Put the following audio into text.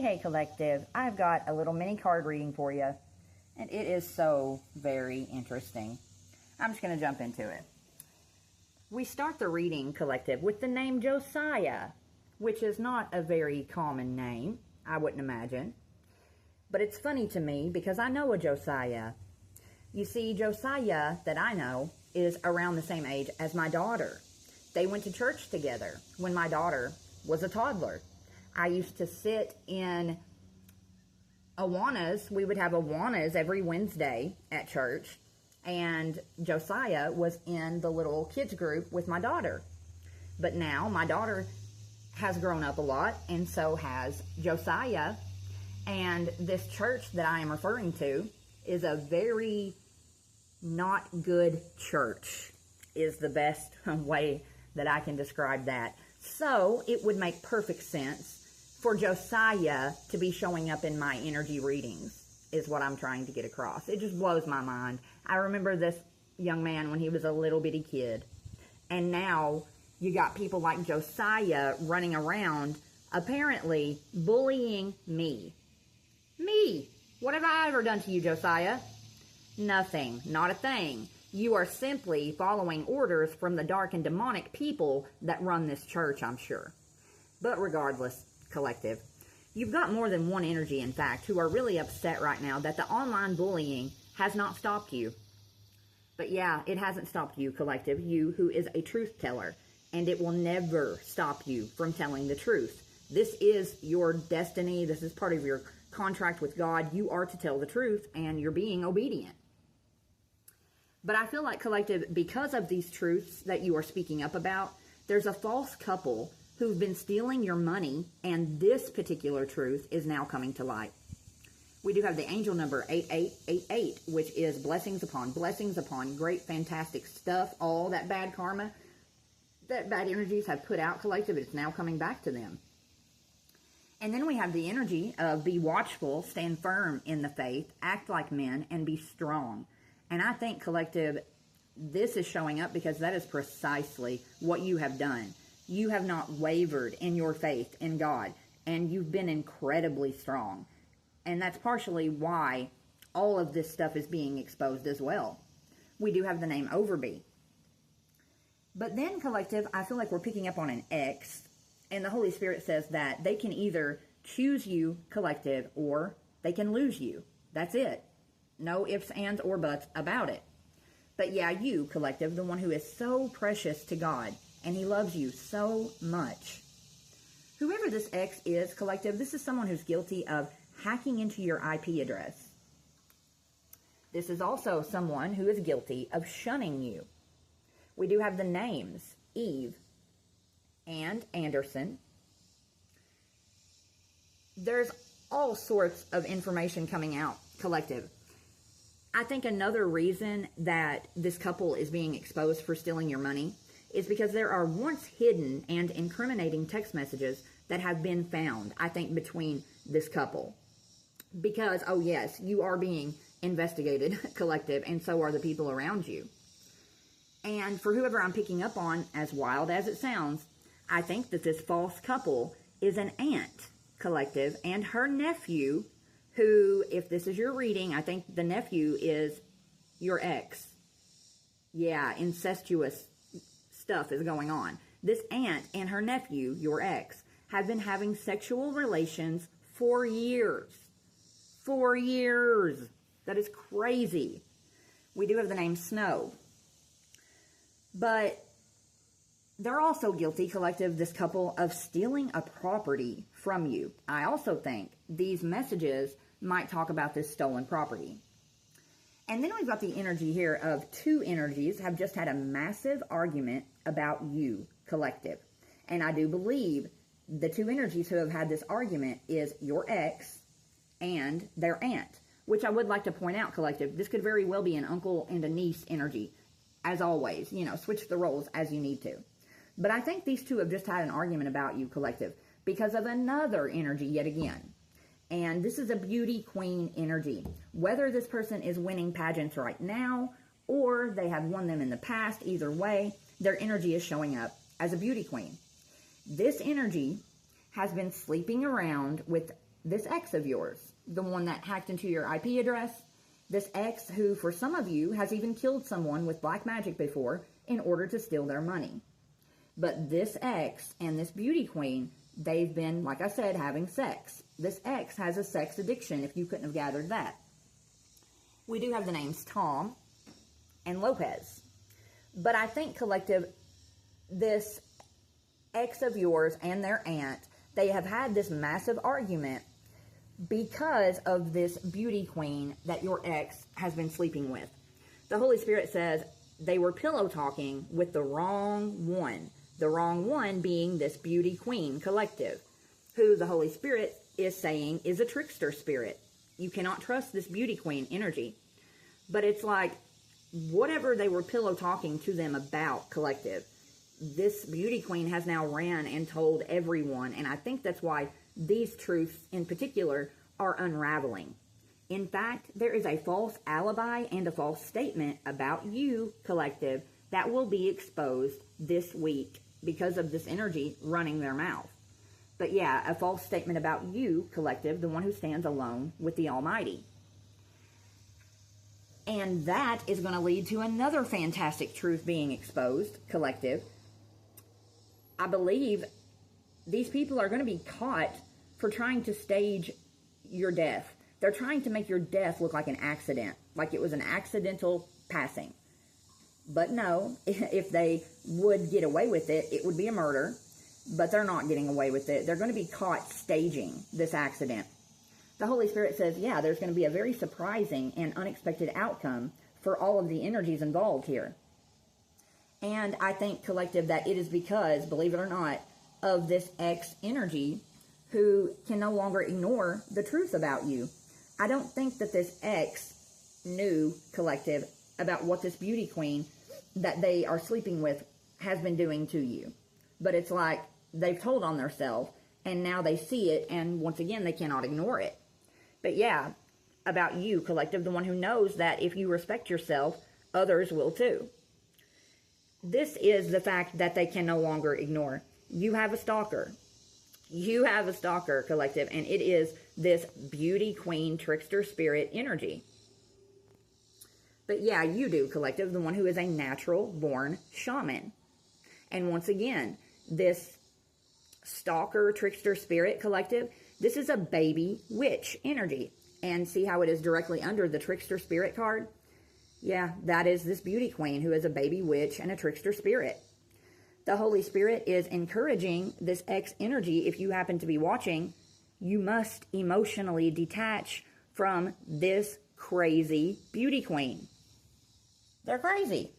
Hey, collective, I've got a little mini card reading for you, and it is so very interesting. I'm just going to jump into it. We start the reading, collective, with the name Josiah, which is not a very common name, I wouldn't imagine. But it's funny to me because I know a Josiah. You see, Josiah that I know is around the same age as my daughter. They went to church together when my daughter was a toddler. I used to sit in Awanas. We would have Awanas every Wednesday at church. And Josiah was in the little kids group with my daughter. But now my daughter has grown up a lot, and so has Josiah. And this church that I am referring to is a very not good church, is the best way that I can describe that. So it would make perfect sense for Josiah to be showing up in my energy readings, is what I'm trying to get across. It just blows my mind. I remember this young man when he was a little bitty kid. And now you got people like Josiah running around, apparently bullying me. Me! What have I ever done to you, Josiah? Nothing. Not a thing. You are simply following orders from the dark and demonic people that run this church, I'm sure. But regardless, collective, you've got more than one energy, in fact, who are really upset right now that the online bullying has not stopped you. But yeah, it hasn't stopped you, collective, you who is a truth teller, and it will never stop you from telling the truth. This is your destiny. This is part of your contract with God. You are to tell the truth, and you're being obedient. But I feel like, collective, because of these truths that you are speaking up about, there's a false couple who've been stealing your money, and this particular truth is now coming to light. We do have the angel number 8888, which is blessings upon great, fantastic stuff. All that bad karma, that bad energies have put out, collective, it's now coming back to them. And then we have the energy of be watchful, stand firm in the faith, act like men, and be strong. And I think, collective, this is showing up because that is precisely what you have done. You have not wavered in your faith in God, and you've been incredibly strong. And that's partially why all of this stuff is being exposed as well. We do have the name Overby. But then, collective, I feel like we're picking up on an X, and the Holy Spirit says that they can either choose you, collective, or they can lose you. That's it. No ifs, ands, or buts about it. But yeah, you, collective, the one who is so precious to God, and He loves you so much. Whoever this X is, collective, this is someone who's guilty of hacking into your IP address. This is also someone who is guilty of shunning you. We do have the names Eve and Anderson. There's all sorts of information coming out, collective. I think another reason that this couple is being exposed for stealing your money is because there are once hidden and incriminating text messages that have been found, I think, between this couple. Because, oh yes, you are being investigated, collective, and so are the people around you. And for whoever I'm picking up on, as wild as it sounds, I think that this false couple is an aunt, collective, and her nephew, who, if this is your reading, I think the nephew is your ex. Yeah, incestuous stuff is going on. This aunt and her nephew, your ex, have been having sexual relations for years. 4 years. That is crazy. We do have the name Snow. But they're also guilty, collective, this couple, of stealing a property from you. I also think these messages might talk about this stolen property. And then we've got the energy here of two energies have just had a massive argument about you, collective. And I do believe the two energies who have had this argument is your ex and their aunt, which I would like to point out, collective, this could very well be an uncle and a niece energy. As always, switch the roles as you need to. But I think these two have just had an argument about you, collective, because of another energy yet again. And this is a beauty queen energy. Whether this person is winning pageants right now or they have won them in the past, either way, their energy is showing up as a beauty queen. This energy has been sleeping around with this ex of yours, the one that hacked into your IP address, this ex who, for some of you, has even killed someone with black magic before in order to steal their money. But this ex and this beauty queen, they've been, like I said, having sex. This ex has a sex addiction, if you couldn't have gathered that. We do have the names Tom and Lopez. But I think, collective, this ex of yours and their aunt, they have had this massive argument because of this beauty queen that your ex has been sleeping with. The Holy Spirit says they were pillow talking with the wrong one. The wrong one being this beauty queen collective, who the Holy Spirit is saying is a trickster spirit. You cannot trust this beauty queen energy. But it's like, whatever they were pillow talking to them about, collective, this beauty queen has now ran and told everyone. And I think that's why these truths in particular are unraveling. In fact, there is a false alibi and a false statement about you, collective, that will be exposed this week because of this energy running their mouth. But yeah, a false statement about you, collective, the one who stands alone with the Almighty. And that is going to lead to another fantastic truth being exposed, collective. I believe these people are going to be caught for trying to stage your death. They're trying to make your death look like an accident, like it was an accidental passing. But no, if they would get away with it, it would be a murder. But they're not getting away with it. They're going to be caught staging this accident. The Holy Spirit says, yeah, there's going to be a very surprising and unexpected outcome for all of the energies involved here. And I think, collective, that it is because, believe it or not, of this ex energy who can no longer ignore the truth about you. I don't think that this ex knew, collective, about what this beauty queen that they are sleeping with has been doing to you. But it's like they've told on themselves, and now they see it, and once again, they cannot ignore it. But yeah, about you, collective, the one who knows that if you respect yourself, others will too. This is the fact that they can no longer ignore. You have a stalker. You have a stalker, collective, and it is this beauty queen trickster spirit energy. But yeah, you do, collective, the one who is a natural born shaman. And once again, this stalker trickster spirit, collective, this is a baby witch energy. And see how it is directly under the trickster spirit card? Yeah, that is this beauty queen who is a baby witch and a trickster spirit. The Holy Spirit is encouraging this ex energy. If you happen to be watching, you must emotionally detach from this crazy beauty queen. They're crazy.